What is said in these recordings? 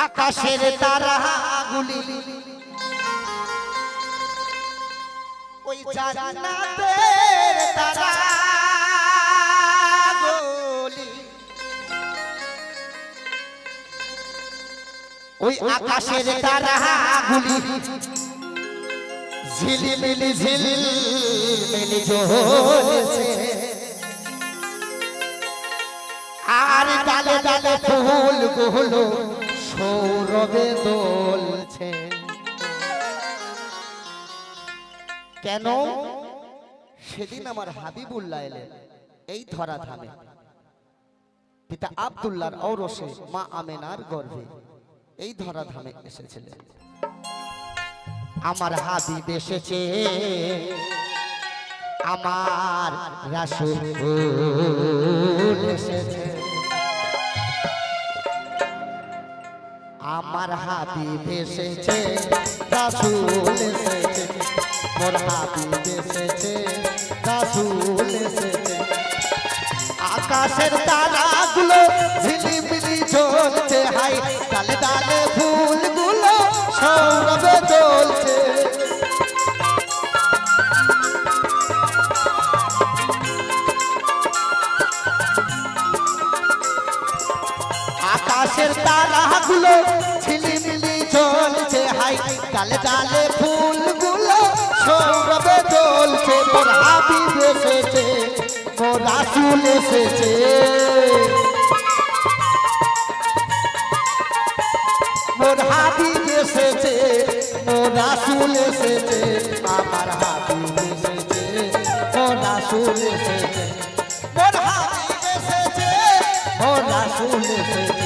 আকাশের তারাগুলি ওই জান্নাতের তারাগুলি ওই আকাশের তারাগুলি ঝিলিমিলি ঝিলিমিলি জ্বলছে আর ডালে ডালে ফুলগুলো সৌরভে দোলছে। কেন? সেদিন আমার হাবিবুল্লাহ এলেন এই ধরা ধামে, পিতা আব্দুল্লাহর ঔরসে মা আমেনার গর্ভে এই ধরা ধামে এসেছিলেন। আমার হাবিব এসেছে, আমার রাসূল এসেছে, আমার হাবিব এসেছে, রাসূল এসেছে, মোর হাবিব এসেছে, রাসূল এসেছে। আকাশের তারাগুলো ঝিলিমিলি জ্বলছে, হাই ডালে ডালে ফুলগুলো সৌরভে দোলছে। আকাশের তারাগুলো ঝিলিমিলি জ্বলছে, হাই ডালে ডালে ফুলগুলো সৌরভে দোলছে। মোর হাবিব এসেছে, মোর রাসূল এসেছে, মোর হাবিব এসেছে, মোর রাসূল এসেছে, আমার হাবিব এসেছে, মোর রাসূল এসেছে, মোর হাবিব এসেছে, মোর রাসূল এসেছে।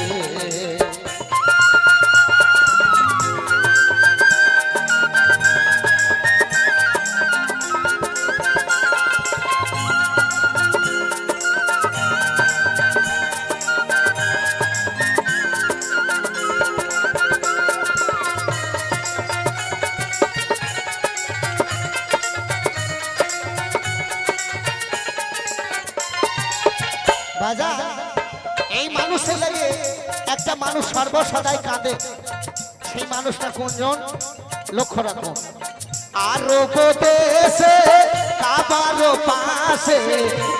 বাজার এই মানুষের লাগে একটা মানুষ সর্বসদাই কাঁদে, সেই মানুষটা কোনজন লক্ষ্য রাখো। আরো দেশে কাবার পাশে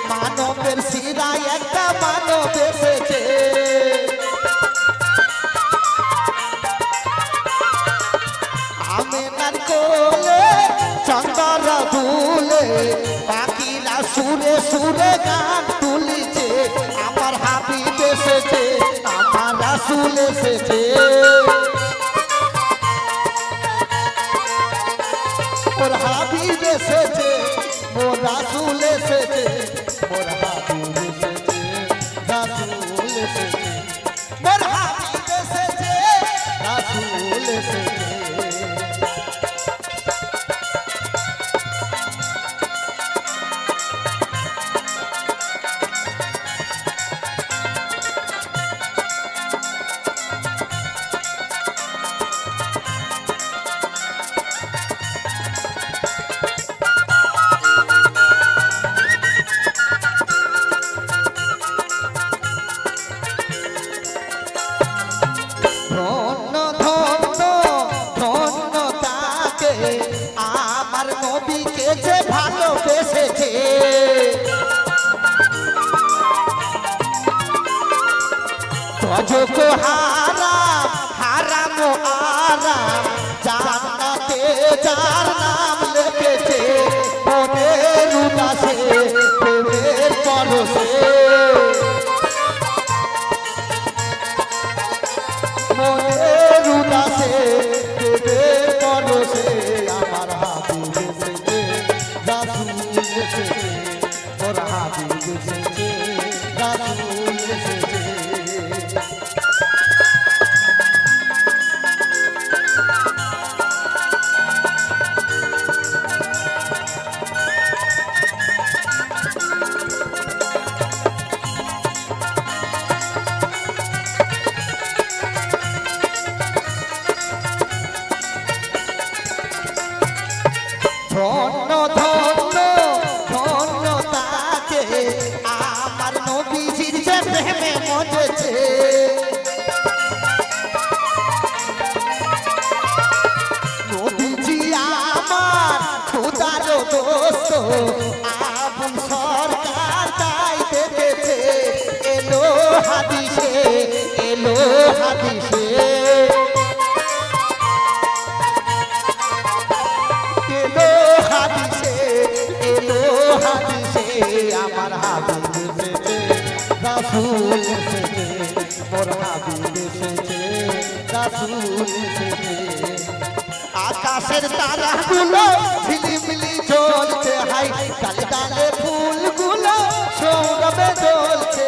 মানবের শিরায় একটা মানব এসেছে, আমেনার কোলে চন্দর দুলে পাখিরা সুরে সুরে গান তুলিছে। আমার হাবিব এসেছে, আমার রাসূল এসেছে, মোর হাবিব এসেছে, মোর রাসূল এসেছে, মোর হাবিব এসেছে, রাসূল এসেছে, মোর হাবিব এসেছে, রাসূল এসেছে। আমার নবীকে যে ভালোবেসেছে, তজকো হারাম হারাম আরাম জান্নাতে যার নাম লিখেছে, মনের উদাসে প্রেমের পরশে, মনের উদাসে প্রেমের পরশে। আমার হাবিব এসেছে, রাসূল এসেছে, মোর হাবিব এসেছে, রাসূল এসেছে। ধন্য ধন্য ধন্য তাকে, আমার নবীজির যে প্রেমে মজেছে, হাদিসে এলো হাদিসে এলো হাদিসে আমার হাবিব এসেছে রাসূল এসেছে মোর হাবিব এসেছে রাসূল এসেছে আকাশের তারাগুলো ঝিলিমিলি জ্বলছে হাই ডালে ডালে ফুলগুলো সৌরভে জ্বলছে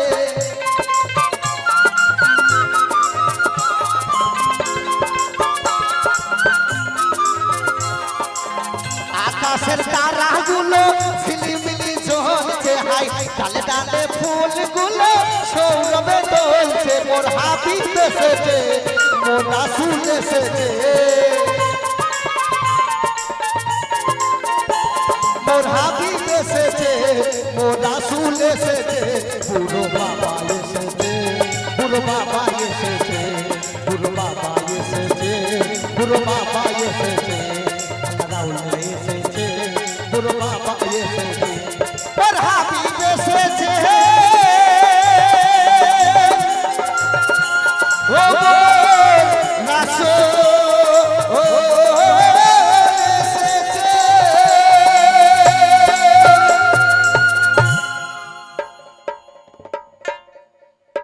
আকাশের তারাগুলো ঝিলিমিলি জ্বলছে হাই ডালে ডালে ফুলগুলো সৌরভে জ্বলছে মোর হাবিব এসেছে মোর রাসূল এসেছে মোর হাবিব এসেছে মোর রাসূল এসেছে বুড়ো বাবা এসেছে বুড়ো বাবা এসেছে বুড়ো বাবা এসেছে বুড়ো বাবা এসেছে আল্লাহ রাউল এসেছে বুড়ো বাবা এসেছে মোর হাবিব